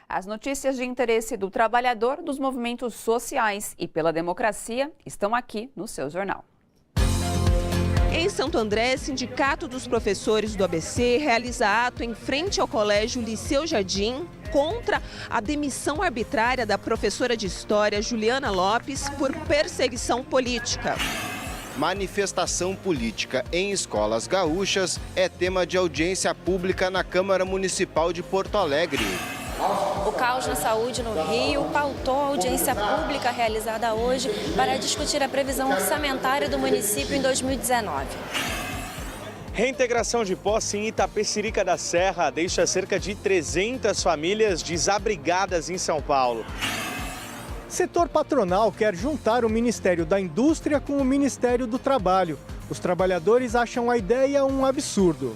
As notícias de interesse do trabalhador, dos movimentos sociais e pela democracia estão aqui no seu jornal. Em Santo André, Sindicato dos Professores do ABC realiza ato em frente ao Colégio Liceu Jardim contra a demissão arbitrária da professora de História Juliana Lopes por perseguição política. Manifestação política em escolas gaúchas é tema de audiência pública na Câmara Municipal de Porto Alegre. O caos na saúde no Rio pautou a audiência pública realizada hoje para discutir a previsão orçamentária do município em 2019. Reintegração de posse em Itapecerica da Serra deixa cerca de 300 famílias desabrigadas em São Paulo. Setor patronal quer juntar o Ministério da Indústria com o Ministério do Trabalho. Os trabalhadores acham a ideia um absurdo.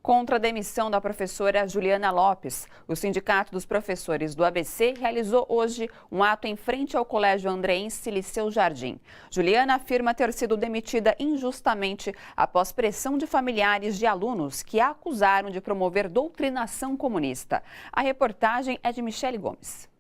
Contra a demissão da professora Juliana Lopes, o Sindicato dos Professores do ABC realizou hoje um ato em frente ao Colégio Andreense Liceu Jardim. Juliana afirma ter sido demitida injustamente após pressão de familiares de alunos que a acusaram de promover doutrinação comunista. A reportagem é de Michele Gomes.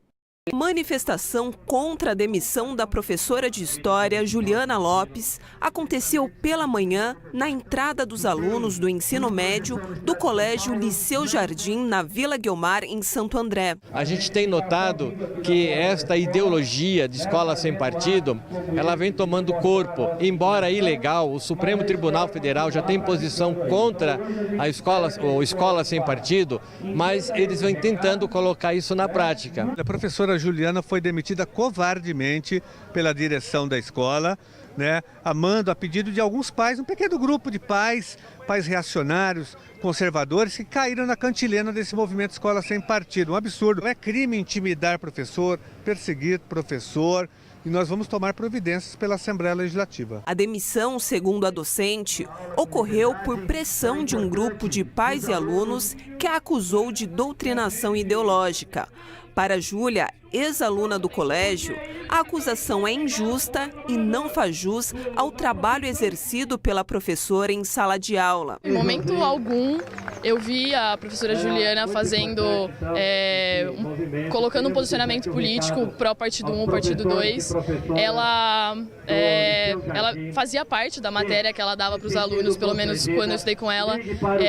Manifestação contra a demissão da professora de História, Juliana Lopes, aconteceu pela manhã na entrada dos alunos do ensino médio do Colégio Liceu Jardim, na Vila Guiomar, em Santo André. A gente tem notado que esta ideologia de escola sem partido, ela vem tomando corpo. Embora ilegal, o Supremo Tribunal Federal já tem posição contra a escola sem partido, mas eles vêm tentando colocar isso na prática. A professora Juliana foi demitida covardemente pela direção da escola, a pedido de alguns pais, um pequeno grupo de pais reacionários, conservadores, que caíram na cantilena desse movimento Escola Sem Partido. Um absurdo. É crime intimidar professor, perseguir professor, e nós vamos tomar providências pela Assembleia Legislativa. A demissão, segundo a docente, ocorreu por pressão de um grupo de pais e alunos que a acusou de doutrinação ideológica. Para Júlia, ex-aluna do colégio, a acusação é injusta e não faz jus ao trabalho exercido pela professora em sala de aula. Em momento algum, eu vi a professora Juliana colocando um posicionamento político para o Partido 1, Partido 2. Ela fazia parte da matéria que ela dava para os alunos, pelo menos quando eu estudei com ela,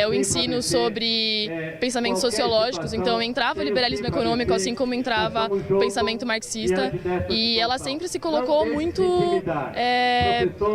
o ensino sobre pensamentos sociológicos. Então entrava o liberalismo econômico, assim como entrava o pensamento marxista, e ela sempre se colocou muito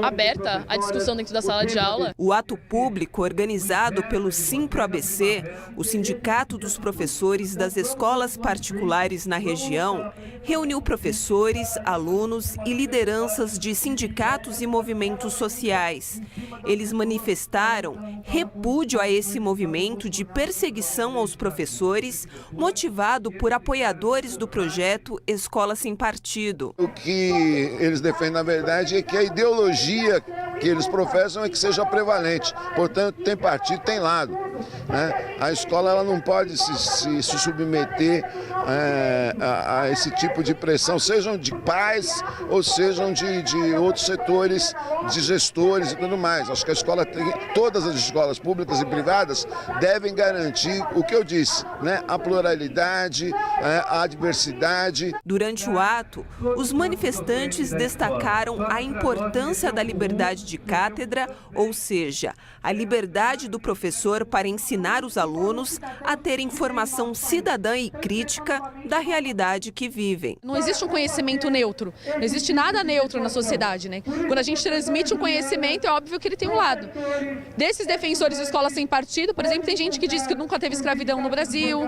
aberta à discussão dentro da sala de aula. O ato público, organizado pelo Simpro-ABC, o Sindicato dos Professores das Escolas Particulares na região, reuniu professores, alunos e lideranças de sindicatos e movimentos sociais. Eles manifestaram repúdio a esse movimento de perseguição aos professores, motivado por apoiadores do projeto Escola Sem Partido. O que eles defendem, na verdade, é que a ideologia que eles professam é que seja prevalente. Portanto, tem partido, tem lado. A escola ela não pode se submeter a esse tipo de pressão, sejam de pais ou sejam de outros setores, de gestores e tudo mais. Acho que todas as escolas públicas e privadas devem garantir o que eu disse, a pluralidade, a diversidade. Durante o ato, os manifestantes destacaram a importância da liberdade de cátedra, ou seja, a liberdade do professor para ensinar os alunos a ter informação cidadã e crítica da realidade que vivem. Não existe um conhecimento neutro, não existe nada neutro na sociedade, Quando a gente transmite um conhecimento, é óbvio que ele tem um lado. Desses defensores de escola sem partido, por exemplo, tem gente que diz que nunca teve escravidão no Brasil,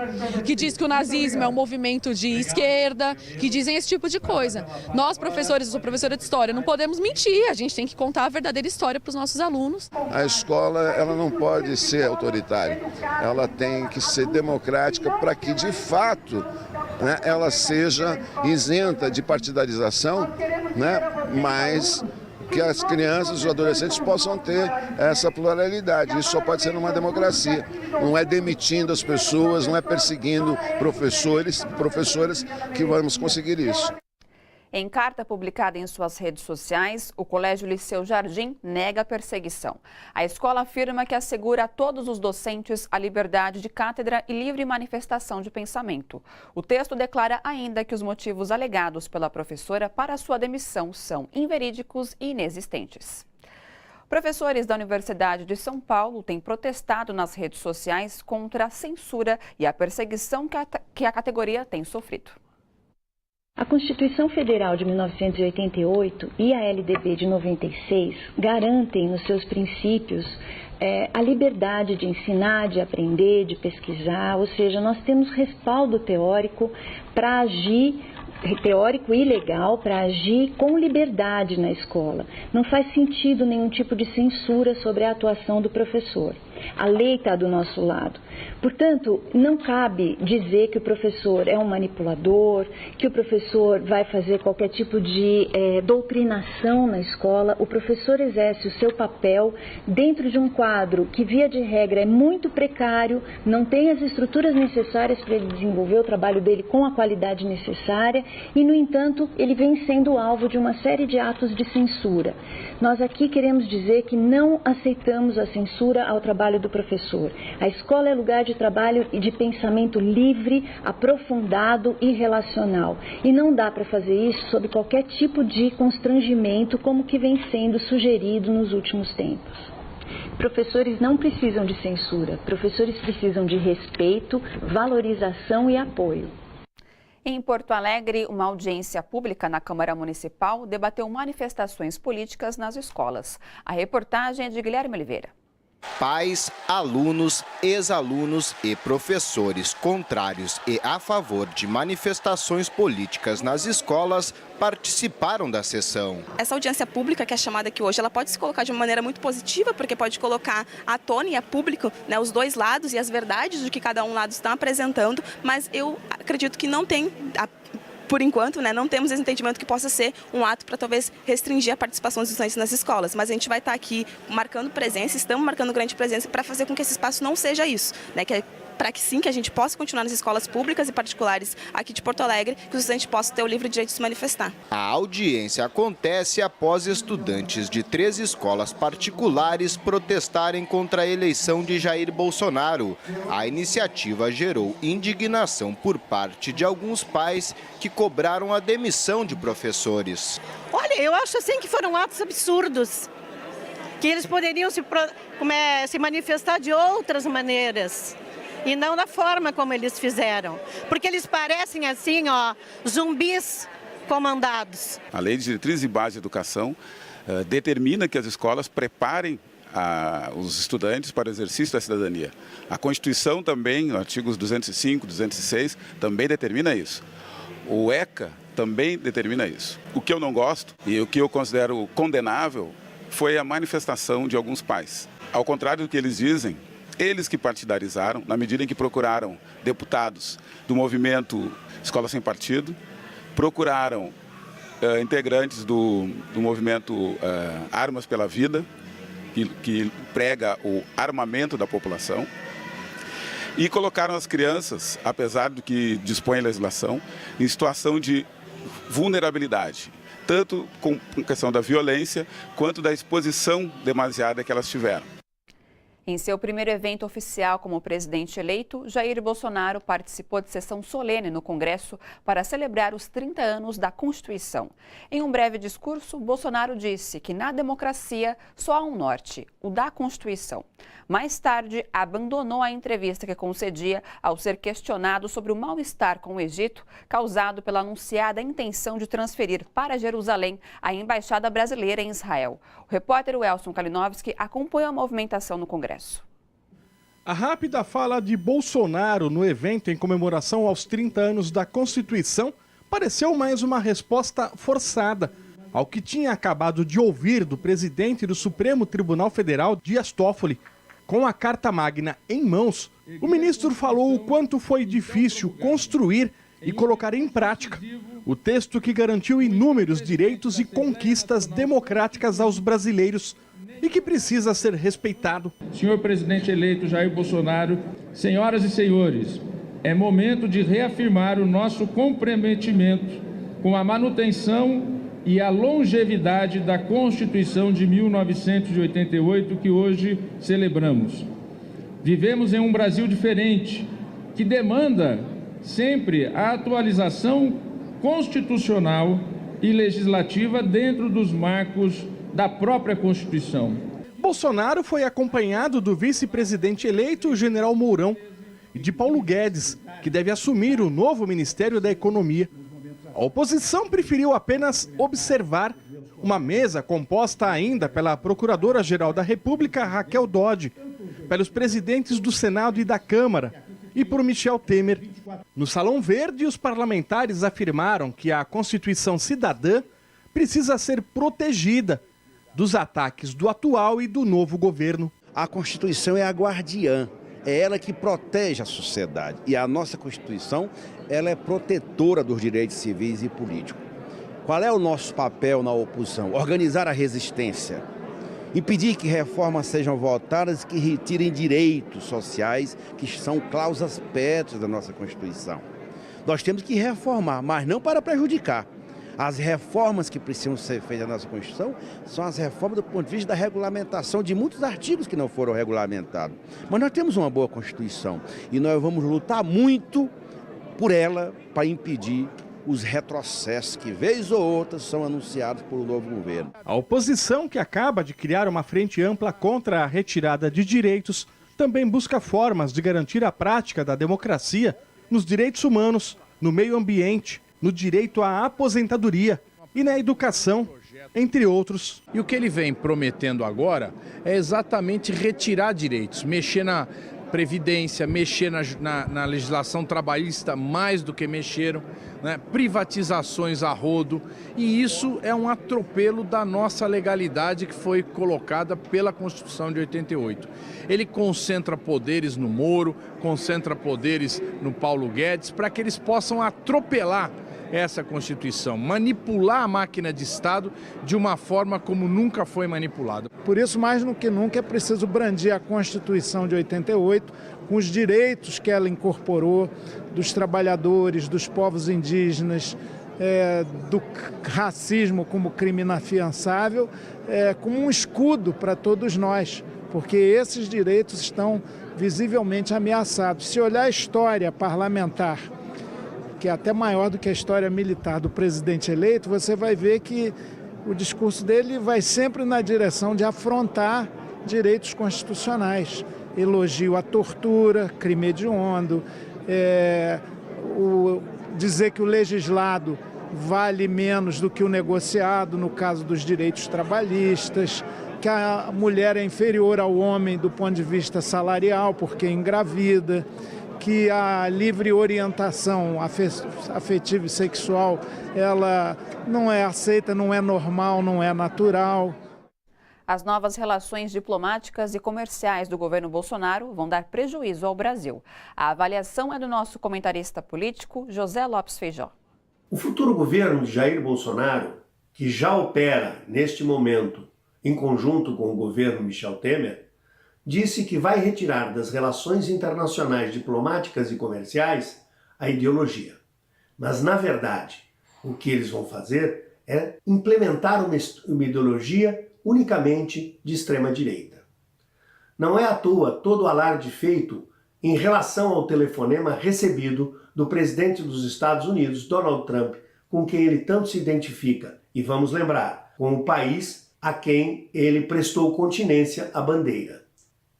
que diz que o nazismo é um movimento de esquerda, que dizem esse tipo de coisa. Nós, professores, eu sou professora de história, não podemos mentir, a gente tem que contar a verdadeira história para os nossos alunos. A escola ela não pode ser autoritária, ela tem que ser democrática para que, de fato, ela seja isenta de partidarização, mas que as crianças, os adolescentes possam ter essa pluralidade. Isso só pode ser numa democracia. Não é demitindo as pessoas, não é perseguindo professoras que vamos conseguir isso. Em carta publicada em suas redes sociais, o Colégio Liceu Jardim nega a perseguição. A escola afirma que assegura a todos os docentes a liberdade de cátedra e livre manifestação de pensamento. O texto declara ainda que os motivos alegados pela professora para sua demissão são inverídicos e inexistentes. Professores da Universidade de São Paulo têm protestado nas redes sociais contra a censura e a perseguição que a categoria tem sofrido. A Constituição Federal de 1988 e a LDB de 96 garantem nos seus princípios a liberdade de ensinar, de aprender, de pesquisar, ou seja, nós temos respaldo teórico para agir, teórico e legal, para agir com liberdade na escola. Não faz sentido nenhum tipo de censura sobre a atuação do professor. A lei está do nosso lado. Portanto, não cabe dizer que o professor é um manipulador, que o professor vai fazer qualquer tipo de doutrinação na escola. O professor exerce o seu papel dentro de um quadro que, via de regra, é muito precário, não tem as estruturas necessárias para ele desenvolver o trabalho dele com a qualidade necessária e, no entanto, ele vem sendo alvo de uma série de atos de censura. Nós aqui queremos dizer que não aceitamos a censura ao trabalho do professor. A escola é lugar de trabalho e de pensamento livre, aprofundado e relacional. E não dá para fazer isso sob qualquer tipo de constrangimento, como que vem sendo sugerido nos últimos tempos. Professores não precisam de censura, professores precisam de respeito, valorização e apoio. Em Porto Alegre, uma audiência pública na Câmara Municipal debateu manifestações políticas nas escolas. A reportagem é de Guilherme Oliveira. Pais, alunos, ex-alunos e professores contrários e a favor de manifestações políticas nas escolas participaram da sessão. Essa audiência pública que é chamada aqui hoje, ela pode se colocar de uma maneira muito positiva, porque pode colocar à tona e a público, né, os dois lados e as verdades do que cada um lado está apresentando, mas eu acredito que não tem... Por enquanto, né, não temos esse entendimento que possa ser um ato para talvez restringir a participação dos estudantes nas escolas. Mas a gente vai estar aqui marcando presença, estamos marcando grande presença para fazer com que esse espaço não seja isso, né, para que sim, que a gente possa continuar nas escolas públicas e particulares aqui de Porto Alegre, que os estudantes possam ter o livre direito de se manifestar. A audiência acontece após estudantes de 3 escolas particulares protestarem contra a eleição de Jair Bolsonaro. A iniciativa gerou indignação por parte de alguns pais que cobraram a demissão de professores. Olha, eu acho assim que foram atos absurdos, que eles poderiam se manifestar de outras maneiras. E não da forma como eles fizeram. Porque eles parecem assim, ó, zumbis comandados. A Lei de Diretrizes e Base de Educação determina que as escolas preparem os estudantes para o exercício da cidadania. A Constituição também, artigos 205, 206, também determina isso. O ECA também determina isso. O que eu não gosto e o que eu considero condenável foi a manifestação de alguns pais. Ao contrário do que eles dizem, eles que partidarizaram, na medida em que procuraram deputados do movimento Escola Sem Partido, procuraram integrantes do movimento Armas pela Vida, que prega o armamento da população, e colocaram as crianças, apesar do que dispõe a legislação, em situação de vulnerabilidade, tanto com questão da violência, quanto da exposição demasiada que elas tiveram. Em seu primeiro evento oficial como presidente eleito, Jair Bolsonaro participou de sessão solene no Congresso para celebrar os 30 anos da Constituição. Em um breve discurso, Bolsonaro disse que na democracia só há um norte, o da Constituição. Mais tarde, abandonou a entrevista que concedia ao ser questionado sobre o mal-estar com o Egito, causado pela anunciada intenção de transferir para Jerusalém a embaixada brasileira em Israel. O repórter Welson Kalinowski acompanha a movimentação no Congresso. A rápida fala de Bolsonaro no evento em comemoração aos 30 anos da Constituição pareceu mais uma resposta forçada ao que tinha acabado de ouvir do presidente do Supremo Tribunal Federal, Dias Toffoli. Com a Carta Magna em mãos, o ministro falou o quanto foi difícil construir e colocar em prática o texto que garantiu inúmeros direitos e conquistas democráticas aos brasileiros e que precisa ser respeitado. Senhor presidente eleito Jair Bolsonaro, senhoras e senhores, é momento de reafirmar o nosso comprometimento com a manutenção e a longevidade da Constituição de 1988 que hoje celebramos. Vivemos em um Brasil diferente, que demanda sempre a atualização constitucional e legislativa dentro dos marcos da própria Constituição. Bolsonaro foi acompanhado do vice-presidente eleito, o general Mourão, e de Paulo Guedes, que deve assumir o novo Ministério da Economia. A oposição preferiu apenas observar uma mesa composta ainda pela Procuradora-Geral da República, Raquel Dodge, pelos presidentes do Senado e da Câmara e por Michel Temer. No Salão Verde, os parlamentares afirmaram que a Constituição Cidadã precisa ser protegida dos ataques do atual e do novo governo. A Constituição é a guardiã, é ela que protege a sociedade. E a nossa Constituição, ela é protetora dos direitos civis e políticos. Qual é o nosso papel na oposição? Organizar a resistência, impedir que reformas sejam votadas que retirem direitos sociais, que são cláusulas pétreas da nossa Constituição. Nós temos que reformar, mas não para prejudicar. As reformas que precisam ser feitas na nossa Constituição são as reformas do ponto de vista da regulamentação de muitos artigos que não foram regulamentados. Mas nós temos uma boa Constituição e nós vamos lutar muito por ela para impedir os retrocessos que, vez ou outra, são anunciados por um novo governo. A oposição, que acaba de criar uma frente ampla contra a retirada de direitos, também busca formas de garantir a prática da democracia nos direitos humanos, no meio ambiente, no direito à aposentadoria e na educação, entre outros. E o que ele vem prometendo agora é exatamente retirar direitos, mexer na Previdência, mexer na legislação trabalhista mais do que mexeram, né? Privatizações a rodo, e isso é um atropelo da nossa legalidade que foi colocada pela Constituição de 88. Ele concentra poderes no Moro, concentra poderes no Paulo Guedes, para que eles possam atropelar essa Constituição, manipular a máquina de Estado de uma forma como nunca foi manipulada. Por isso, mais do que nunca, é preciso brandir a Constituição de 88 com os direitos que ela incorporou dos trabalhadores, dos povos indígenas, do racismo como crime inafiançável, como um escudo para todos nós, porque esses direitos estão visivelmente ameaçados. Se olhar a história parlamentar, que é até maior do que a história militar do presidente eleito, você vai ver que o discurso dele vai sempre na direção de afrontar direitos constitucionais. Elogio à tortura, crime hediondo, dizer que o legislado vale menos do que o negociado, no caso dos direitos trabalhistas, que a mulher é inferior ao homem do ponto de vista salarial, porque engravida, que a livre orientação afetiva e sexual, ela não é aceita, não é normal, não é natural. As novas relações diplomáticas e comerciais do governo Bolsonaro vão dar prejuízo ao Brasil. A avaliação é do nosso comentarista político, José Lopes Feijó. O futuro governo de Jair Bolsonaro, que já opera neste momento em conjunto com o governo Michel Temer, disse que vai retirar das relações internacionais diplomáticas e comerciais a ideologia. Mas, na verdade, o que eles vão fazer é implementar uma ideologia unicamente de extrema-direita. Não é à toa todo o alarde feito em relação ao telefonema recebido do presidente dos Estados Unidos, Donald Trump, com quem ele tanto se identifica, e vamos lembrar, com o país a quem ele prestou continência à bandeira.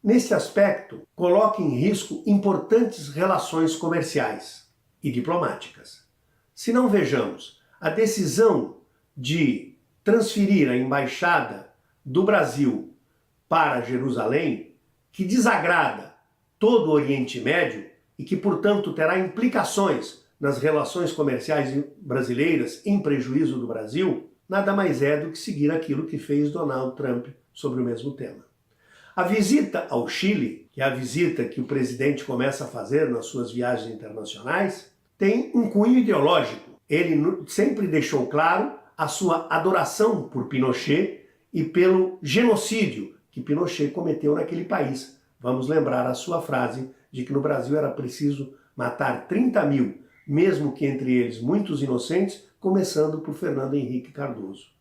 Nesse aspecto, coloca em risco importantes relações comerciais e diplomáticas. Se não vejamos a decisão de transferir a embaixada do Brasil para Jerusalém, que desagrada todo o Oriente Médio e que, portanto, terá implicações nas relações comerciais brasileiras em prejuízo do Brasil, nada mais é do que seguir aquilo que fez Donald Trump sobre o mesmo tema. A visita ao Chile, que é a visita que o presidente começa a fazer nas suas viagens internacionais, tem um cunho ideológico. Ele sempre deixou claro a sua adoração por Pinochet e pelo genocídio que Pinochet cometeu naquele país. Vamos lembrar a sua frase de que no Brasil era preciso matar 30 mil, mesmo que entre eles muitos inocentes, começando por Fernando Henrique Cardoso.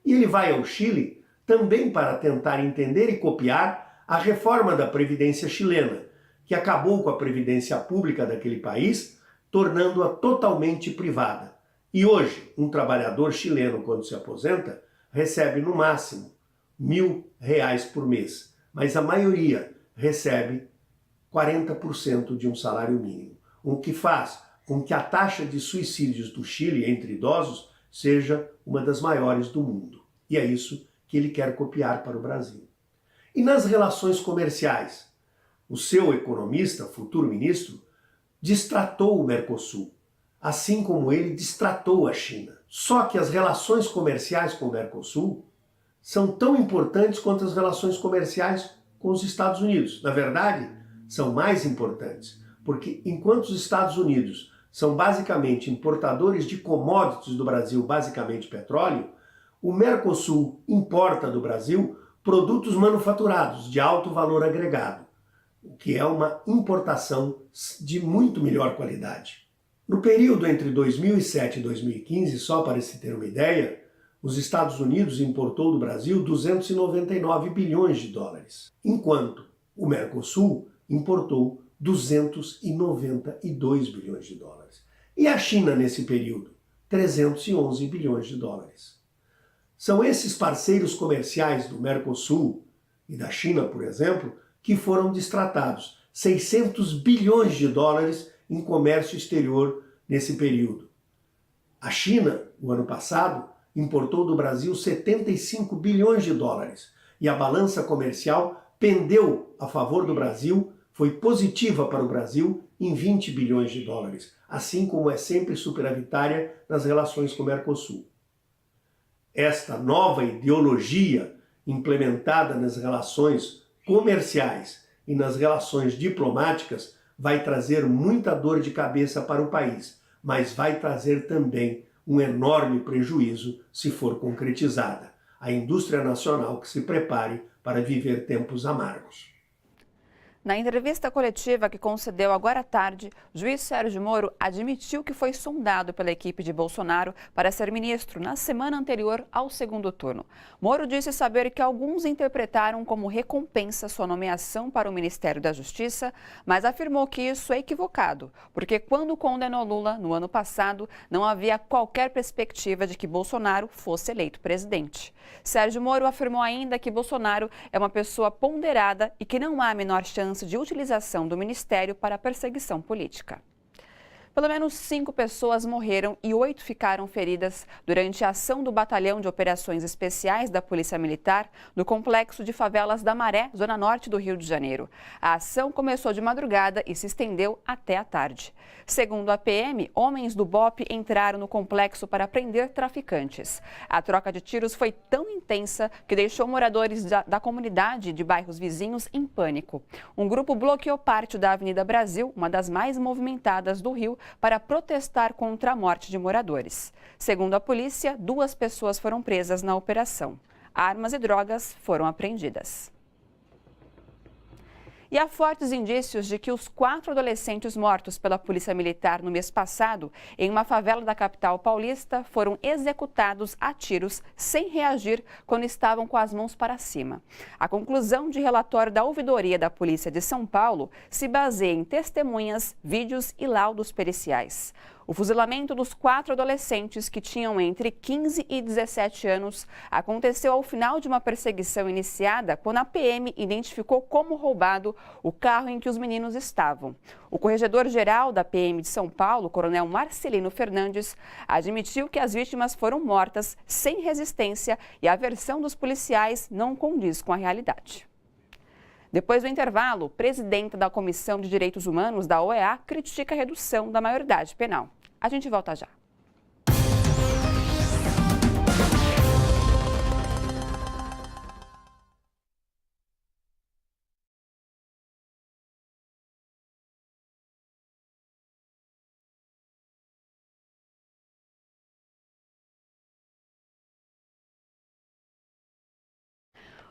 E ele vai ao Chile também para tentar entender e copiar a reforma da Previdência chilena, que acabou com a previdência pública daquele país, tornando-a totalmente privada. E hoje, um trabalhador chileno, quando se aposenta, recebe no máximo R$1.000 por mês, mas a maioria recebe 40% de um salário mínimo, o que faz com que a taxa de suicídios do Chile entre idosos seja uma das maiores do mundo. E é isso que ele quer copiar para o Brasil. E nas relações comerciais? O seu economista, futuro ministro, destratou o Mercosul, assim como ele destratou a China. Só que as relações comerciais com o Mercosul são tão importantes quanto as relações comerciais com os Estados Unidos. Na verdade, são mais importantes, porque enquanto os Estados Unidos são basicamente importadores de commodities do Brasil, basicamente petróleo, o Mercosul importa do Brasil produtos manufaturados de alto valor agregado, o que é uma importação de muito melhor qualidade. No período entre 2007 e 2015, só para se ter uma ideia, os Estados Unidos importou do Brasil 299 bilhões de dólares, enquanto o Mercosul importou 292 bilhões de dólares. E a China, nesse período? 311 bilhões de dólares. São esses parceiros comerciais do Mercosul e da China, por exemplo, que foram destratados. 600 bilhões de dólares em comércio exterior nesse período. A China, no ano passado, importou do Brasil 75 bilhões de dólares e a balança comercial pendeu a favor do Brasil, foi positiva para o Brasil em 20 bilhões de dólares, assim como é sempre superavitária nas relações com o Mercosul. Esta nova ideologia implementada nas relações comerciais e nas relações diplomáticas vai trazer muita dor de cabeça para o país, mas vai trazer também um enorme prejuízo se for concretizada. A indústria nacional que se prepare para viver tempos amargos. Na entrevista coletiva que concedeu agora à tarde, o juiz Sérgio Moro admitiu que foi sondado pela equipe de Bolsonaro para ser ministro na semana anterior ao segundo turno. Moro disse saber que alguns interpretaram como recompensa sua nomeação para o Ministério da Justiça, mas afirmou que isso é equivocado, porque quando condenou Lula no ano passado, não havia qualquer perspectiva de que Bolsonaro fosse eleito presidente. Sérgio Moro afirmou ainda que Bolsonaro é uma pessoa ponderada e que não há a menor chance de utilização do Ministério para perseguição política. Pelo menos 5 pessoas morreram e 8 ficaram feridas durante a ação do Batalhão de Operações Especiais da Polícia Militar no complexo de favelas da Maré, zona norte do Rio de Janeiro. A ação começou de madrugada e se estendeu até a tarde. Segundo a PM, homens do BOPE entraram no complexo para prender traficantes. A troca de tiros foi tão intensa que deixou moradores da comunidade de bairros vizinhos em pânico. Um grupo bloqueou parte da Avenida Brasil, uma das mais movimentadas do Rio, para protestar contra a morte de moradores. Segundo a polícia, 2 pessoas foram presas na operação. Armas e drogas foram apreendidas. E há fortes indícios de que os 4 adolescentes mortos pela Polícia Militar no mês passado, em uma favela da capital paulista, foram executados a tiros sem reagir quando estavam com as mãos para cima. A conclusão de relatório da Ouvidoria da Polícia de São Paulo se baseia em testemunhas, vídeos e laudos periciais. O fuzilamento dos 4 adolescentes que tinham entre 15 e 17 anos aconteceu ao final de uma perseguição iniciada quando a PM identificou como roubado o carro em que os meninos estavam. O corregedor-geral da PM de São Paulo, coronel Marcelino Fernandes, admitiu que as vítimas foram mortas sem resistência e a versão dos policiais não condiz com a realidade. Depois do intervalo, o presidente da Comissão de Direitos Humanos da OEA critica a redução da maioridade penal. A gente volta já.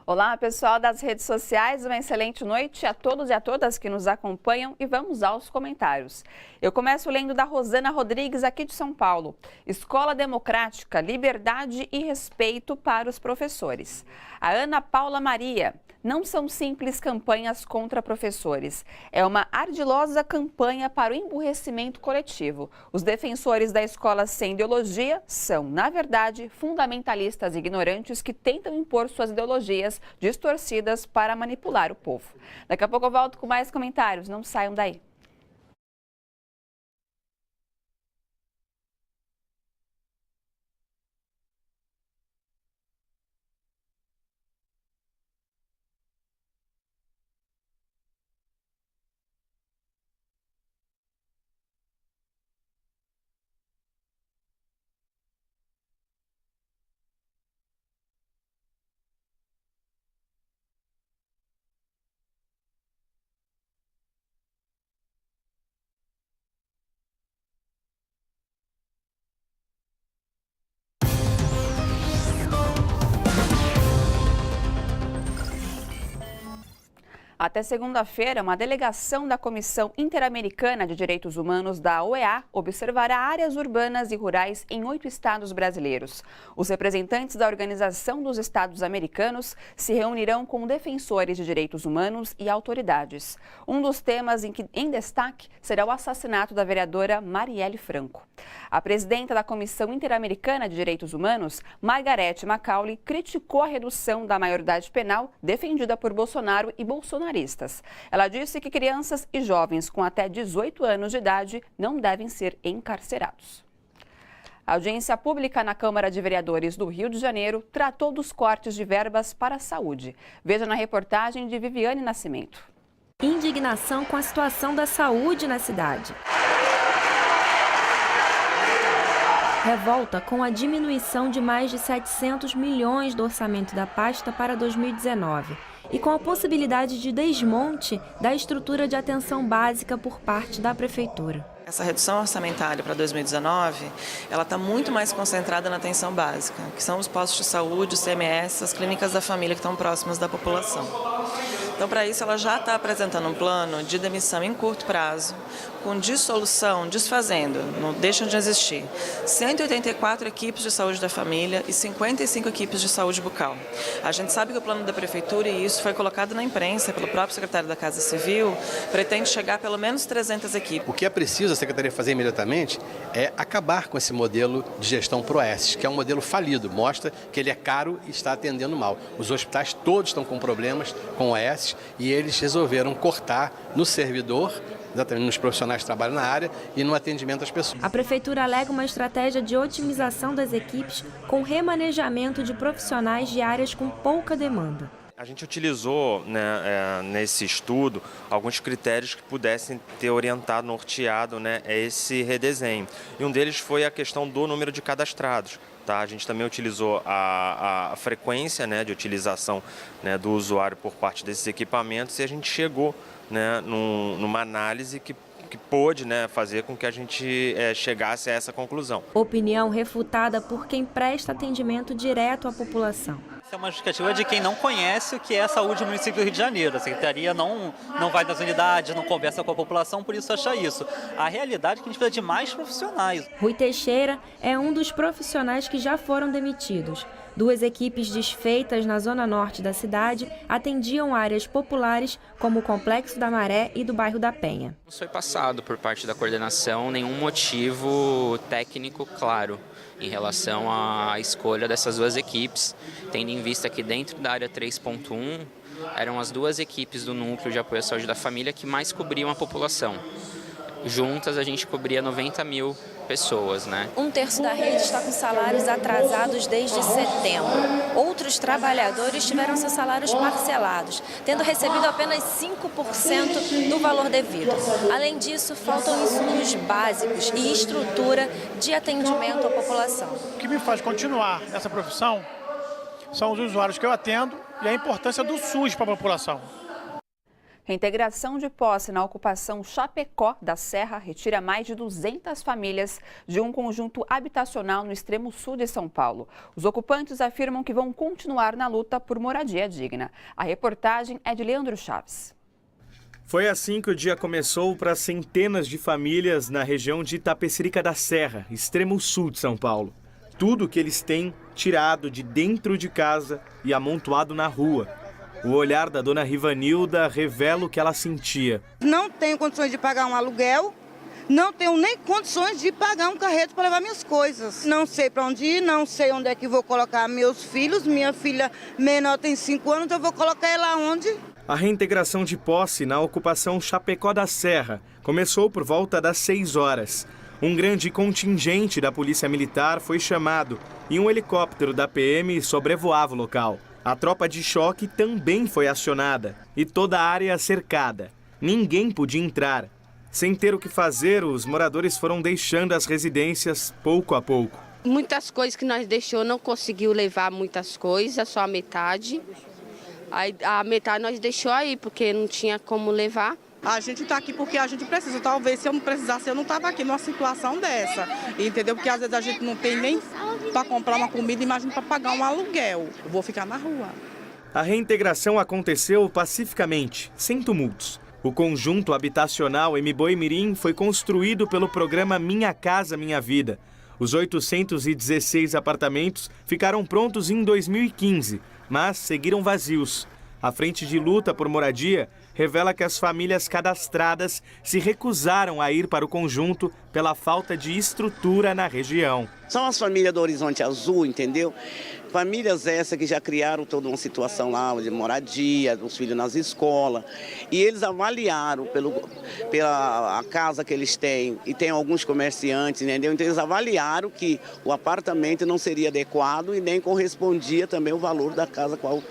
Olá, pessoal das redes sociais, uma excelente noite a todos e a todas que nos acompanham e vamos aos comentários. Eu começo lendo da Rosana Rodrigues, aqui de São Paulo. Escola democrática, liberdade e respeito para os professores. A Ana Paula Maria. Não são simples campanhas contra professores. É uma ardilosa campanha para o emburrecimento coletivo. Os defensores da escola sem ideologia são, na verdade, fundamentalistas ignorantes que tentam impor suas ideologias distorcidas para manipular o povo. Daqui a pouco eu volto com mais comentários. Não saiam daí. Até segunda-feira, uma delegação da Comissão Interamericana de Direitos Humanos da OEA observará áreas urbanas e rurais em 8 estados brasileiros. Os representantes da Organização dos Estados Americanos se reunirão com defensores de direitos humanos e autoridades. Um dos temas em destaque será o assassinato da vereadora Marielle Franco. A presidenta da Comissão Interamericana de Direitos Humanos, Margareth Macaulay, criticou a redução da maioridade penal defendida por Bolsonaro e bolsonaristas. Ela disse que crianças e jovens com até 18 anos de idade não devem ser encarcerados. A audiência pública na Câmara de Vereadores do Rio de Janeiro tratou dos cortes de verbas para a saúde. Veja na reportagem de Viviane Nascimento. Indignação com a situação da saúde na cidade. Revolta com a diminuição de mais de 700 milhões do orçamento da pasta para 2019 e com a possibilidade de desmonte da estrutura de atenção básica por parte da Prefeitura. Essa redução orçamentária para 2019, ela está muito mais concentrada na atenção básica, que são os postos de saúde, os CMS, as clínicas da família que estão próximas da população. Então, para isso, ela já está apresentando um plano de demissão em curto prazo, com dissolução, desfazendo, não deixam de existir, 184 equipes de saúde da família e 55 equipes de saúde bucal. A gente sabe que o plano da Prefeitura, e isso foi colocado na imprensa pelo próprio secretário da Casa Civil, pretende chegar a pelo menos 300 equipes. O que é preciso a Secretaria fazer imediatamente é acabar com esse modelo de gestão PROESS, que é um modelo falido, mostra que ele é caro e está atendendo mal. Os hospitais todos estão com problemas com o OS e eles resolveram cortar no servidor, exatamente nos profissionais que trabalham na área e no atendimento às pessoas. A Prefeitura alega uma estratégia de otimização das equipes com remanejamento de profissionais de áreas com pouca demanda. A gente utilizou, nesse estudo, alguns critérios que pudessem ter orientado, norteado, esse redesenho. E um deles foi a questão do número de cadastrados. Tá? A gente também utilizou a frequência de utilização do usuário por parte desses equipamentos e a gente chegou numa análise que pôde fazer com que a gente chegasse a essa conclusão. Opinião refutada por quem presta atendimento direto à população. Essa é uma justificativa de quem não conhece o que é a saúde no município do Rio de Janeiro. A Secretaria não vai nas unidades, não conversa com a população, por isso acha isso. A realidade é que a gente precisa de mais profissionais. Rui Teixeira é um dos profissionais que já foram demitidos. 2 equipes desfeitas na zona norte da cidade atendiam áreas populares como o Complexo da Maré e do bairro da Penha. Não foi passado por parte da coordenação nenhum motivo técnico claro em relação à escolha dessas 2 equipes, tendo em vista que dentro da área 3.1 eram as 2 equipes do Núcleo de Apoio à Saúde da Família que mais cobriam a população. Juntas a gente cobria 90 mil pessoas, 1/3 da rede está com salários atrasados desde setembro. Outros trabalhadores tiveram seus salários parcelados, tendo recebido apenas 5% do valor devido. Além disso, faltam insumos básicos e estrutura de atendimento à população. O que me faz continuar essa profissão são os usuários que eu atendo e a importância do SUS para a população. Reintegração de posse na ocupação Chapecó da Serra retira mais de 200 famílias de um conjunto habitacional no extremo sul de São Paulo. Os ocupantes afirmam que vão continuar na luta por moradia digna. A reportagem é de Leandro Chaves. Foi assim que o dia começou para centenas de famílias na região de Itapecerica da Serra, extremo sul de São Paulo. Tudo que eles têm tirado de dentro de casa e amontoado na rua. O olhar da dona Rivanilda revela o que ela sentia. Não tenho condições de pagar um aluguel, não tenho nem condições de pagar um carreto para levar minhas coisas. Não sei para onde ir, não sei onde é que vou colocar meus filhos. Minha filha menor tem 5 anos, então eu vou colocar ela onde? A reintegração de posse na ocupação Chapecó da Serra começou por volta das 6 horas. Um grande contingente da Polícia Militar foi chamado e um helicóptero da PM sobrevoava o local. A tropa de choque também foi acionada e toda a área cercada. Ninguém podia entrar. Sem ter o que fazer, os moradores foram deixando as residências pouco a pouco. Muitas coisas que nós deixou, não conseguiu levar muitas coisas, só a metade. Aí, a metade nós deixou aí, porque não tinha como levar. A gente está aqui porque a gente precisa. Talvez se eu não precisasse, eu não estava aqui numa situação dessa. Entendeu? Porque às vezes a gente não tem nem para comprar uma comida, imagina para pagar um aluguel. Eu vou ficar na rua. A reintegração aconteceu pacificamente, sem tumultos. O conjunto habitacional Mboimirim foi construído pelo programa Minha Casa Minha Vida. Os 816 apartamentos ficaram prontos em 2015, mas seguiram vazios. A Frente de Luta por Moradia revela que as famílias cadastradas se recusaram a ir para o conjunto pela falta de estrutura na região. São as famílias do Horizonte Azul, entendeu? Famílias essas que já criaram toda uma situação lá de moradia, os filhos nas escolas. E eles avaliaram pela casa que eles têm, e tem alguns comerciantes, entendeu? Então eles avaliaram que o apartamento não seria adequado e nem correspondia também o valor da casa qual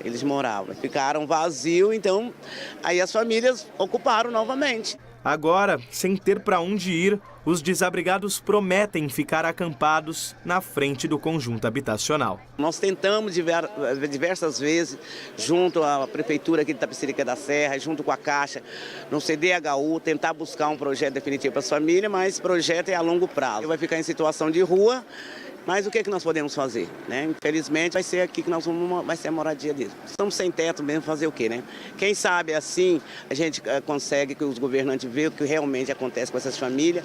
eles moravam. Ficaram vazios, então aí as famílias ocuparam novamente. Agora, sem ter para onde ir, os desabrigados prometem ficar acampados na frente do conjunto habitacional. Nós tentamos diversas vezes, junto à Prefeitura aqui de Itapecerica da Serra, junto com a Caixa, no CDHU, tentar buscar um projeto definitivo para as famílias, mas esse projeto é a longo prazo. Vai ficar em situação de rua. Mas o que é que nós podemos fazer, né? Infelizmente vai ser aqui que vai ser a moradia deles. Estamos sem teto mesmo, fazer o quê, né? Quem sabe assim a gente consegue que os governantes vejam o que realmente acontece com essas famílias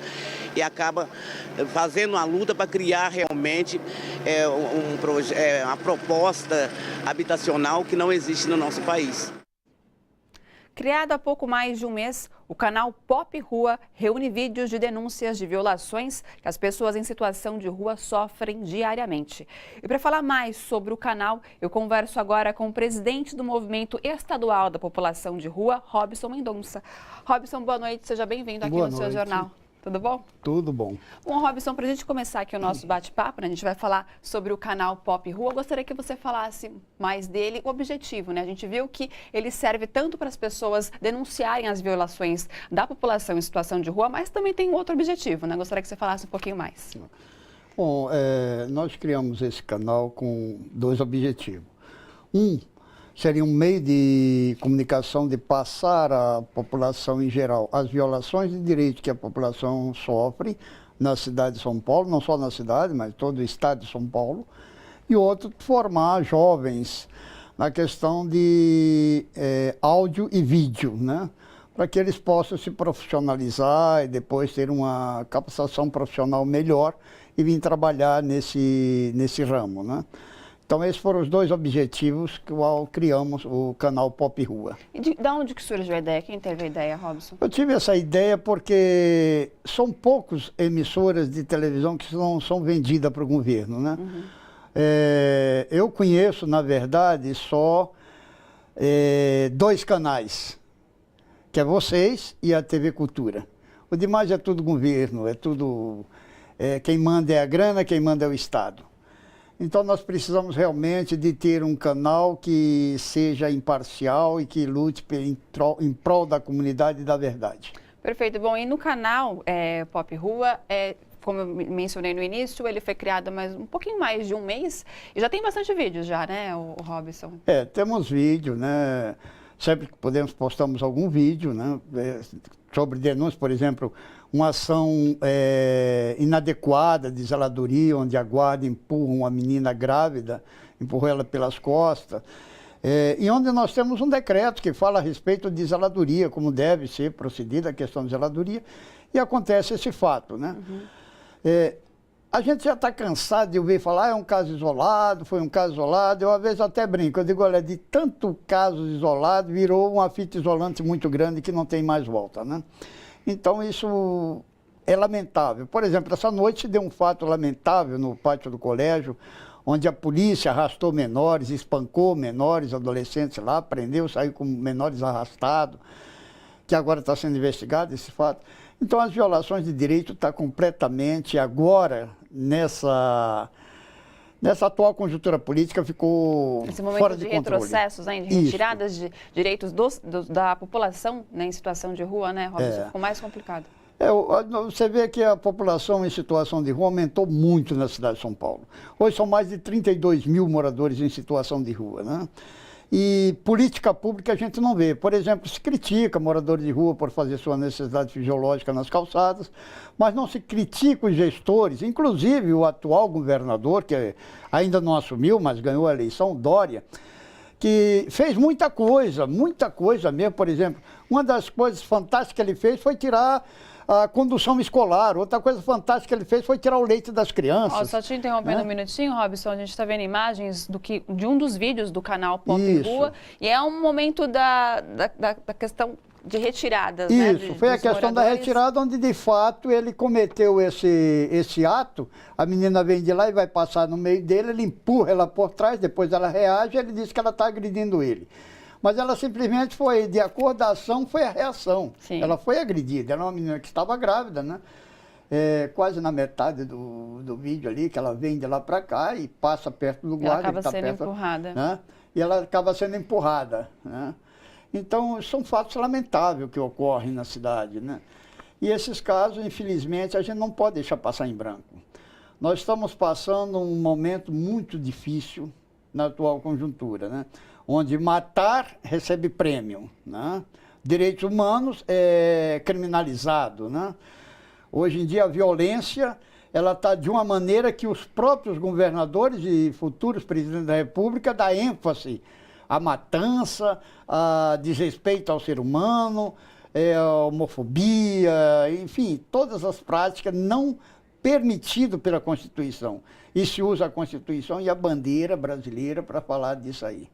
e acaba fazendo uma luta para criar realmente uma proposta habitacional que não existe no nosso país. Criado há pouco mais de um mês, o canal Pop Rua reúne vídeos de denúncias de violações que as pessoas em situação de rua sofrem diariamente. E para falar mais sobre o canal, eu converso agora com o presidente do Movimento Estadual da População de Rua, Robson Mendonça. Robson, boa noite, seja bem-vindo aqui no seu jornal. Tudo bom? Tudo bom. Bom, Robson, para a gente começar aqui o nosso bate-papo, né, a gente vai falar sobre o canal Pop Rua. Eu gostaria que você falasse mais dele, o objetivo, né? A gente viu que ele serve tanto para as pessoas denunciarem as violações da população em situação de rua, mas também tem outro objetivo, né? Gostaria que você falasse um pouquinho mais. Bom, nós criamos esse canal com 2 objetivos. Seria um meio de comunicação de passar à população em geral as violações de direitos que a população sofre na cidade de São Paulo, não só na cidade, mas todo o estado de São Paulo. E outro, formar jovens na questão de áudio e vídeo, né? Para que eles possam se profissionalizar e depois ter uma capacitação profissional melhor e vir trabalhar nesse ramo, né? Então, esses foram os 2 objetivos que criamos o canal Pop Rua. E de onde que surgiu a ideia? Quem teve a ideia, Robson? Eu tive essa ideia porque são poucos emissoras de televisão que não são vendidas para o governo, né? Uhum. Eu conheço, na verdade, só 2 canais, que é vocês e a TV Cultura. O demais é tudo governo, é tudo... quem manda é a grana, quem manda é o Estado. Então, nós precisamos realmente de ter um canal que seja imparcial e que lute em prol da comunidade e da verdade. Perfeito. Bom, e no canal Pop Rua, como eu mencionei no início, ele foi criado há um pouquinho mais de um mês e já tem bastante vídeos já, né, o Robson? Temos vídeo, né? Sempre que podemos, postamos algum vídeo, né, sobre denúncias, por exemplo, uma ação inadequada de zeladoria, onde a guarda empurra uma menina grávida, empurrou ela pelas costas, e onde nós temos um decreto que fala a respeito de zeladoria, como deve ser procedida a questão de zeladoria, e acontece esse fato, né? A gente já está cansado de ouvir falar, é um caso isolado, foi um caso isolado. Eu, às vezes, até brinco. Eu digo, olha, de tanto caso isolado, virou uma fita isolante muito grande que não tem mais volta, né? Então, isso é lamentável. Por exemplo, essa noite se deu um fato lamentável no pátio do colégio, onde a polícia arrastou menores, espancou menores, adolescentes lá, prendeu, saiu com menores arrastados, que agora está sendo investigado esse fato. Então, as violações de direito estão completamente, agora, nessa atual conjuntura política, ficou Esse momento fora de de controle. retrocessos, né, de retiradas de direitos da população, né, em situação de rua, né, Robson? Ficou mais complicado. Você vê que a população em situação de rua aumentou muito na cidade de São Paulo. Hoje são mais de 32 mil moradores em situação de rua, né? E política pública a gente não vê. Por exemplo, se critica moradores de rua por fazer sua necessidade fisiológica nas calçadas, mas não se critica os gestores, inclusive o atual governador, que ainda não assumiu, mas ganhou a eleição, Dória, que fez muita coisa mesmo. Por exemplo, uma das coisas fantásticas que ele fez foi tirar a condução escolar. Outra coisa fantástica que ele fez foi tirar o leite das crianças. Só te interrompendo um minutinho, Robson, a gente está vendo imagens de um dos vídeos do canal Pop Rua, e é um momento da questão de retiradas, né? Isso, foi a questão da retirada, onde de fato ele cometeu esse ato. A menina vem de lá e vai passar no meio dele, ele empurra ela por trás, depois ela reage e ele diz que ela está agredindo ele. Mas ela simplesmente foi, de acordo com a ação, foi a reação. Sim. Ela foi agredida, era uma menina que estava grávida, né? Quase na metade do vídeo ali, que ela vem de lá para cá e passa perto do guarda. Ela acaba sendo empurrada. Né? E ela acaba sendo empurrada, né? Então, são fatos lamentáveis que ocorrem na cidade, né? E esses casos, infelizmente, a gente não pode deixar passar em branco. Nós estamos passando um momento muito difícil na atual conjuntura, né? Onde matar recebe prêmio, né? Direitos humanos é criminalizado, né? Hoje em dia a violência ela está de uma maneira que os próprios governadores e futuros presidentes da República dão ênfase à matança, a desrespeito ao ser humano, a homofobia, enfim, todas as práticas não permitidas pela Constituição. E se usa a Constituição e a bandeira brasileira para falar disso aí.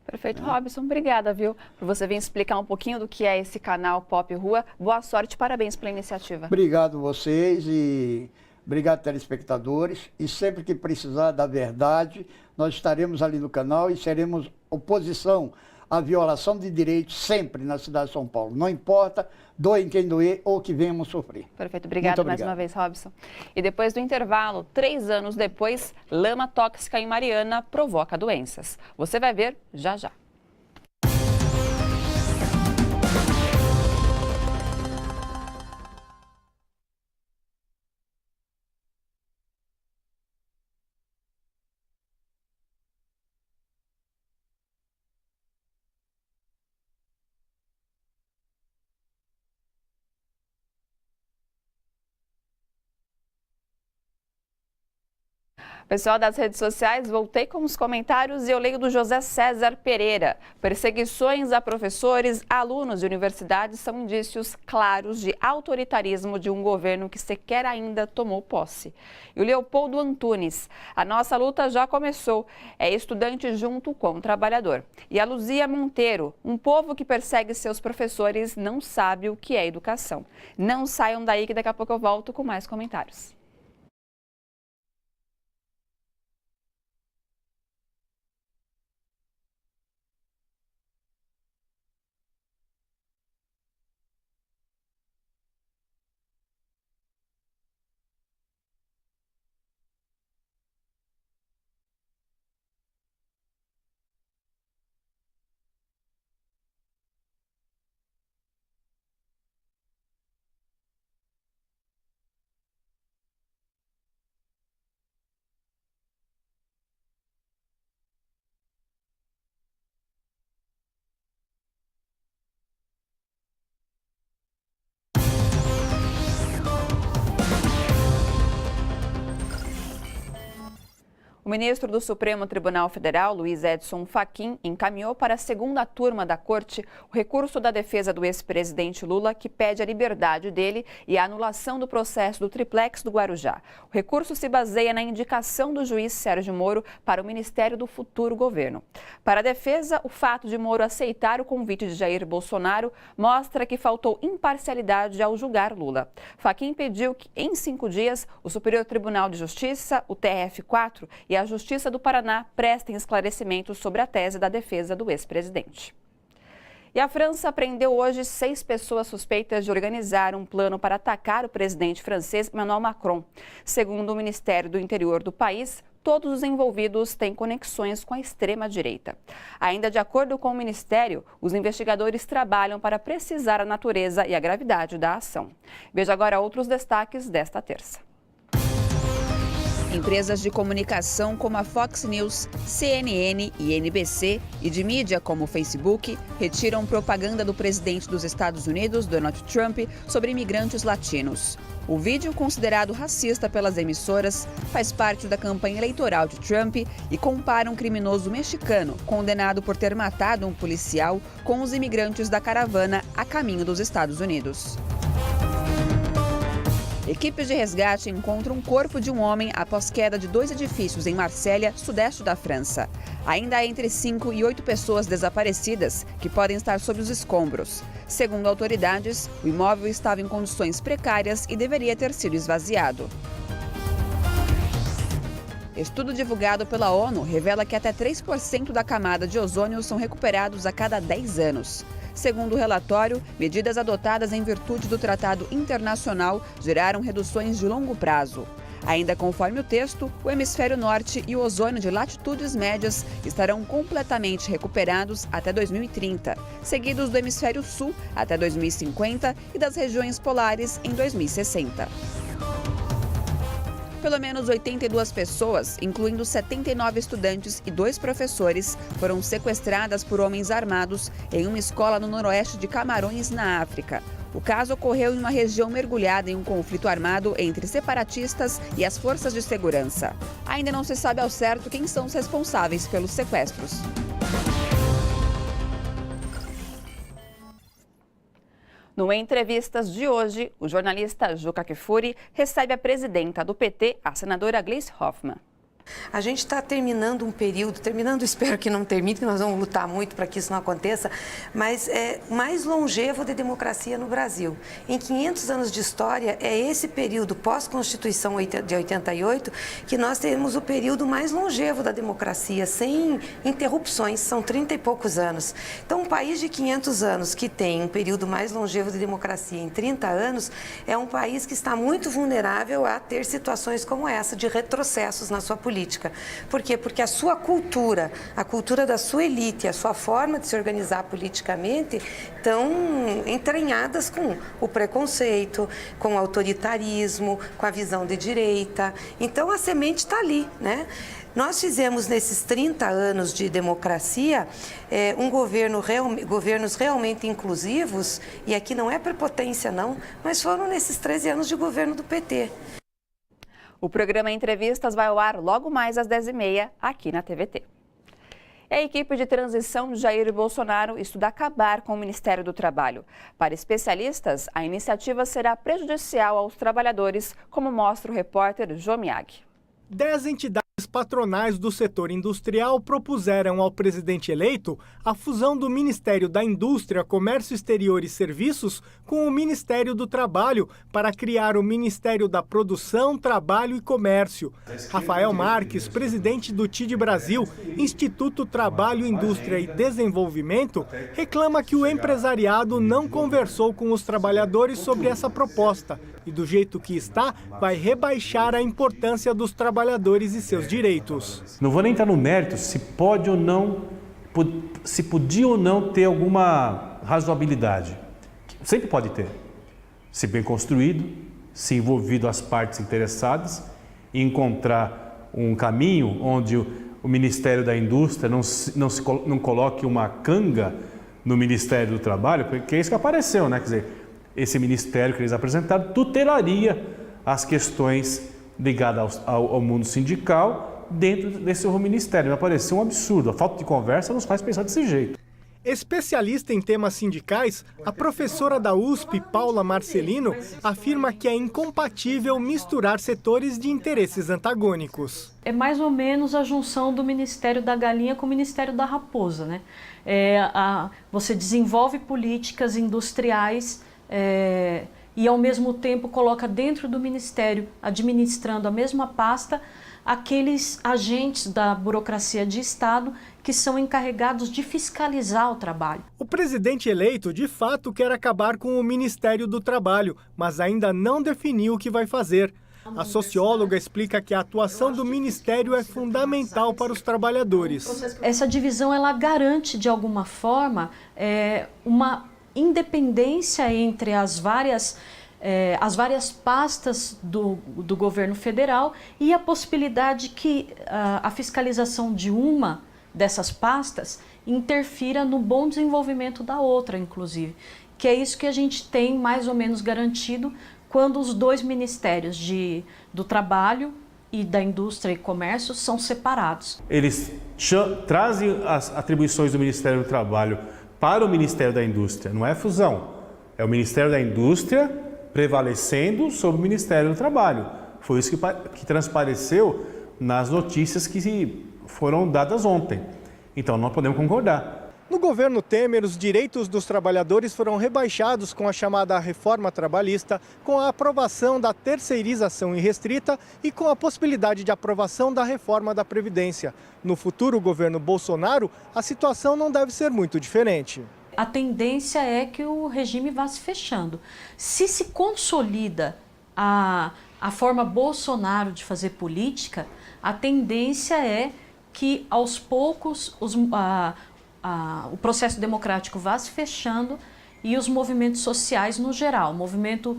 Perfeito, Robson, obrigada, viu, por você vir explicar um pouquinho do que é esse canal Pop Rua. Boa sorte, parabéns pela iniciativa. Obrigado vocês e obrigado telespectadores. E sempre que precisar da verdade, nós estaremos ali no canal e seremos oposição à violação de direitos sempre na cidade de São Paulo. Não importa, doem quem doer ou que venhamos sofrer. Perfeito, obrigado mais uma vez, Robson. E depois do intervalo, 3 anos depois, lama tóxica em Mariana provoca doenças. Você vai ver já já. Pessoal das redes sociais, voltei com os comentários e eu leio do José César Pereira. Perseguições a professores, alunos de universidades são indícios claros de autoritarismo de um governo que sequer ainda tomou posse. E o Leopoldo Antunes, a nossa luta já começou. É estudante junto com o trabalhador. E a Luzia Monteiro, um povo que persegue seus professores não sabe o que é educação. Não saiam daí que daqui a pouco eu volto com mais comentários. O ministro do Supremo Tribunal Federal, Luiz Edson Fachin, encaminhou para a segunda turma da Corte o recurso da defesa do ex-presidente Lula, que pede a liberdade dele e a anulação do processo do triplex do Guarujá. O recurso se baseia na indicação do juiz Sérgio Moro para o Ministério do futuro governo. Para a defesa, o fato de Moro aceitar o convite de Jair Bolsonaro mostra que faltou imparcialidade ao julgar Lula. Fachin pediu que, em 5 dias, o Superior Tribunal de Justiça, o TRF4, e a Justiça do Paraná prestem esclarecimentos sobre a tese da defesa do ex-presidente. E a França prendeu hoje 6 pessoas suspeitas de organizar um plano para atacar o presidente francês Emmanuel Macron. Segundo o Ministério do Interior do país, todos os envolvidos têm conexões com a extrema-direita. Ainda de acordo com o Ministério, os investigadores trabalham para precisar a natureza e a gravidade da ação. Veja agora outros destaques desta terça. Empresas de comunicação como a Fox News, CNN e NBC e de mídia como o Facebook retiram propaganda do presidente dos Estados Unidos, Donald Trump, sobre imigrantes latinos. O vídeo, considerado racista pelas emissoras, faz parte da campanha eleitoral de Trump e compara um criminoso mexicano condenado por ter matado um policial com os imigrantes da caravana a caminho dos Estados Unidos. Equipes de resgate encontram um corpo de um homem após queda de 2 edifícios em Marsella, sudeste da França. Ainda há entre 5 e 8 pessoas desaparecidas que podem estar sob os escombros. Segundo autoridades, o imóvel estava em condições precárias e deveria ter sido esvaziado. Estudo divulgado pela ONU revela que até 3% da camada de ozônio são recuperados a cada 10 anos. Segundo o relatório, medidas adotadas em virtude do Tratado Internacional geraram reduções de longo prazo. Ainda conforme o texto, o hemisfério norte e o ozônio de latitudes médias estarão completamente recuperados até 2030, seguidos do hemisfério sul até 2050 e das regiões polares em 2060. Pelo menos 82 pessoas, incluindo 79 estudantes e 2 professores, foram sequestradas por homens armados em uma escola no noroeste de Camarões, na África. O caso ocorreu em uma região mergulhada em um conflito armado entre separatistas e as forças de segurança. Ainda não se sabe ao certo quem são os responsáveis pelos sequestros. No Entrevistas de hoje, o jornalista Juca Kfouri recebe a presidenta do PT, a senadora Gleisi Hoffmann. A gente está terminando um período, espero que não termine, que nós vamos lutar muito para que isso não aconteça, mas é mais longevo de democracia no Brasil. Em 500 anos de história, é esse período pós-Constituição de 88 que nós temos o período mais longevo da democracia, sem interrupções, são 30 e poucos anos. Então, um país de 500 anos que tem um período mais longevo de democracia em 30 anos, é um país que está muito vulnerável a ter situações como essa, de retrocessos na sua política. Por quê? Porque a sua cultura, a cultura da sua elite, a sua forma de se organizar politicamente estão entranhadas com o preconceito, com o autoritarismo, com a visão de direita. Então a semente está ali, né? Nós fizemos nesses 30 anos de democracia governos realmente inclusivos, e aqui não é prepotência não, mas foram nesses 13 anos de governo do PT. O programa Entrevistas vai ao ar logo mais às 10h30 aqui na TVT. A equipe de transição de Jair Bolsonaro estuda acabar com o Ministério do Trabalho. Para especialistas, a iniciativa será prejudicial aos trabalhadores, como mostra o repórter Jô Miyagi. 10 entidades patronais do setor industrial propuseram ao presidente eleito a fusão do Ministério da Indústria, Comércio Exterior e Serviços com o Ministério do Trabalho para criar o Ministério da Produção, Trabalho e Comércio. Rafael Marques, presidente do TID Brasil, Instituto Trabalho, Indústria e Desenvolvimento, reclama que o empresariado não conversou com os trabalhadores sobre essa proposta e, do jeito que está, vai rebaixar a importância dos trabalhadores e seus direitos. Não vou nem entrar no mérito se pode ou não, se podia ou não ter alguma razoabilidade. Sempre pode ter, se bem construído, se envolvido as partes interessadas, e encontrar um caminho onde o Ministério da Indústria não coloque uma canga no Ministério do Trabalho, porque é isso que apareceu, né? Quer dizer, esse ministério que eles apresentaram tutelaria as questões ligadas ao mundo sindical dentro desse novo ministério. Vai parecer um absurdo. A falta de conversa nos faz pensar desse jeito. Especialista em temas sindicais, a professora da USP, Paula Marcelino, afirma que é incompatível misturar setores de interesses antagônicos. É mais ou menos a junção do Ministério da Galinha com o Ministério da Raposa, né? Você desenvolve políticas industriais e, ao mesmo tempo, coloca dentro do Ministério, administrando a mesma pasta, aqueles agentes da burocracia de Estado que são encarregados de fiscalizar o trabalho. O presidente eleito, de fato, quer acabar com o Ministério do Trabalho, mas ainda não definiu o que vai fazer. A socióloga explica que a atuação do Ministério é fundamental para os trabalhadores. Essa divisão ela garante, de alguma forma, uma independência entre as várias pastas do governo federal e a possibilidade que a fiscalização de uma dessas pastas interfira no bom desenvolvimento da outra, inclusive. Que é isso que a gente tem mais ou menos garantido quando os dois ministérios do Trabalho e da Indústria e Comércio são separados. Eles trazem as atribuições do Ministério do Trabalho para o Ministério da Indústria. Não é fusão, é o Ministério da Indústria prevalecendo sobre o Ministério do Trabalho. Foi isso que transpareceu nas notícias que foram dadas ontem. Então, não podemos concordar. No governo Temer, os direitos dos trabalhadores foram rebaixados com a chamada reforma trabalhista, com a aprovação da terceirização irrestrita e com a possibilidade de aprovação da reforma da Previdência. No futuro governo Bolsonaro, a situação não deve ser muito diferente. A tendência é que o regime vá se fechando. Se consolida a forma Bolsonaro de fazer política, a tendência é que, aos poucos, o processo democrático vá se fechando e os movimentos sociais no geral, movimento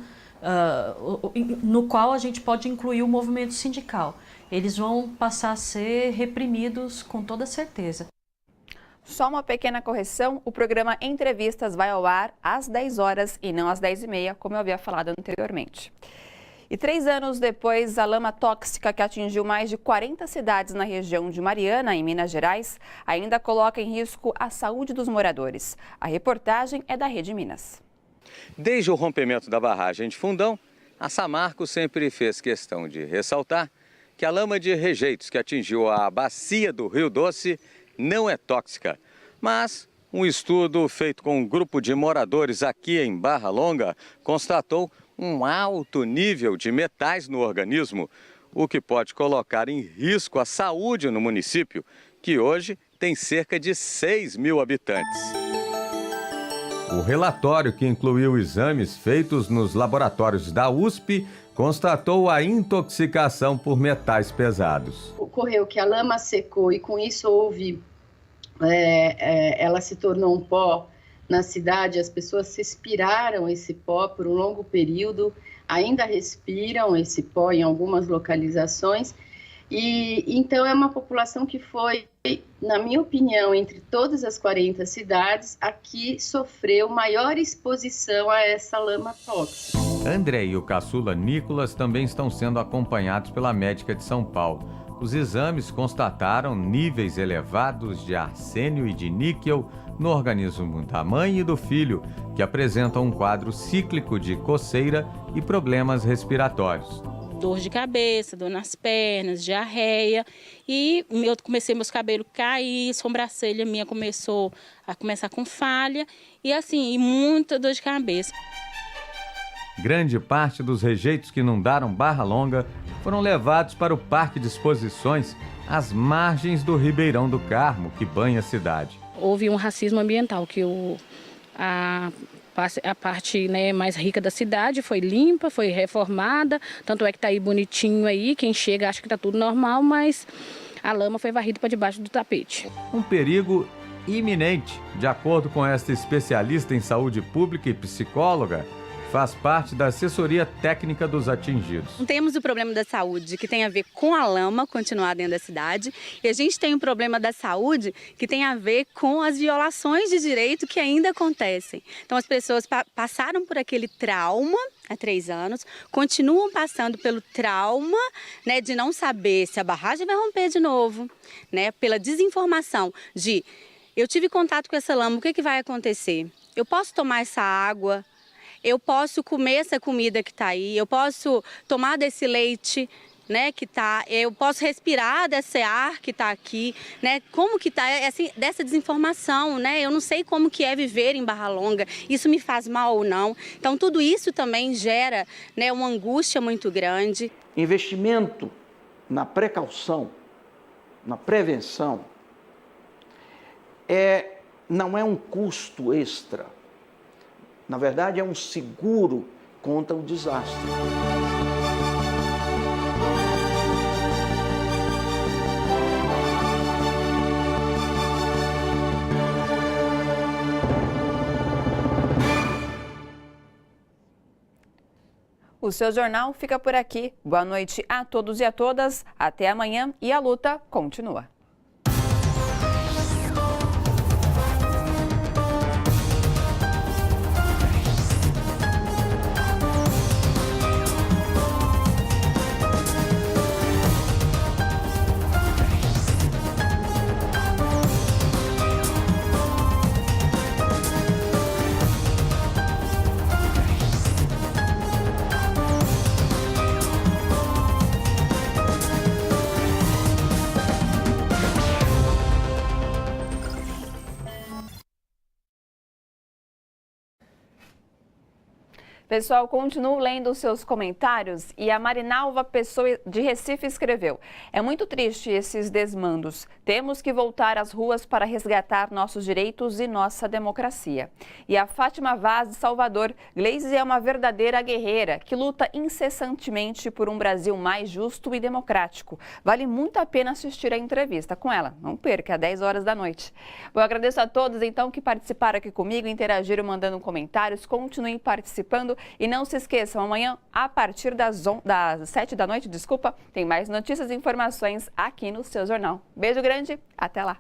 no qual a gente pode incluir o movimento sindical, eles vão passar a ser reprimidos com toda certeza. Só uma pequena correção, o programa Entrevistas vai ao ar às 10 horas e não às 10h30, como eu havia falado anteriormente. E 3 anos depois, a lama tóxica que atingiu mais de 40 cidades na região de Mariana, em Minas Gerais, ainda coloca em risco a saúde dos moradores. A reportagem é da Rede Minas. Desde o rompimento da barragem de Fundão, a Samarco sempre fez questão de ressaltar que a lama de rejeitos que atingiu a bacia do Rio Doce não é tóxica, mas um estudo feito com um grupo de moradores aqui em Barra Longa constatou um alto nível de metais no organismo, o que pode colocar em risco a saúde no município, que hoje tem cerca de 6 mil habitantes. O relatório, que incluiu exames feitos nos laboratórios da USP, constatou a intoxicação por metais pesados. Ocorreu que a lama secou e com isso ela se tornou um pó na cidade, as pessoas respiraram esse pó por um longo período, ainda respiram esse pó em algumas localizações, e então é uma população que foi, na minha opinião, entre todas as 40 cidades, a que sofreu maior exposição a essa lama tóxica. André e o caçula Nicolas também estão sendo acompanhados pela médica de São Paulo. Os exames constataram níveis elevados de arsênio e de níquel no organismo da mãe e do filho, que apresentam um quadro cíclico de coceira e problemas respiratórios. Dor de cabeça, dor nas pernas, diarreia, e eu comecei meus cabelos a cair, sobrancelha minha começou com falha e assim, e muita dor de cabeça. Grande parte dos rejeitos que inundaram Barra Longa foram levados para o Parque de Exposições, às margens do Ribeirão do Carmo, que banha a cidade. Houve um racismo ambiental, que a parte mais rica da cidade foi limpa, foi reformada, tanto é que está aí bonitinho aí, quem chega acha que está tudo normal, mas a lama foi varrida para debaixo do tapete. Um perigo iminente, de acordo com esta especialista em saúde pública e psicóloga, faz parte da assessoria técnica dos atingidos. Temos o problema da saúde, que tem a ver com a lama continuar dentro da cidade, e a gente tem um problema da saúde que tem a ver com as violações de direito que ainda acontecem. Então as pessoas passaram por aquele trauma há 3 anos, continuam passando pelo trauma, né, de não saber se a barragem vai romper de novo, né, pela desinformação de eu tive contato com essa lama, o que vai acontecer? Eu posso tomar essa água? Eu posso comer essa comida que está aí, eu posso tomar desse leite, né, que tá, eu posso respirar desse ar que está aqui, né? Como que está assim, dessa desinformação, né? Eu não sei como que é viver em Barra Longa, isso me faz mal ou não. Então tudo isso também gera, né, uma angústia muito grande. Investimento na precaução, na prevenção, não é um custo extra. Na verdade, é um seguro contra o desastre. O seu jornal fica por aqui. Boa noite a todos e a todas. Até amanhã e a luta continua. Pessoal, continuo lendo os seus comentários e a Marinalva Pessoa de Recife escreveu: é muito triste esses desmandos. Temos que voltar às ruas para resgatar nossos direitos e nossa democracia. E a Fátima Vaz de Salvador: Gleisi é uma verdadeira guerreira que luta incessantemente por um Brasil mais justo e democrático. Vale muito a pena assistir a entrevista com ela. Não perca, às 10 horas da noite. Bom, eu agradeço a todos então que participaram aqui comigo, interagiram mandando comentários. Continuem participando. E não se esqueçam, amanhã, a partir das 7 da noite, tem mais notícias e informações aqui no seu jornal. Beijo grande, até lá!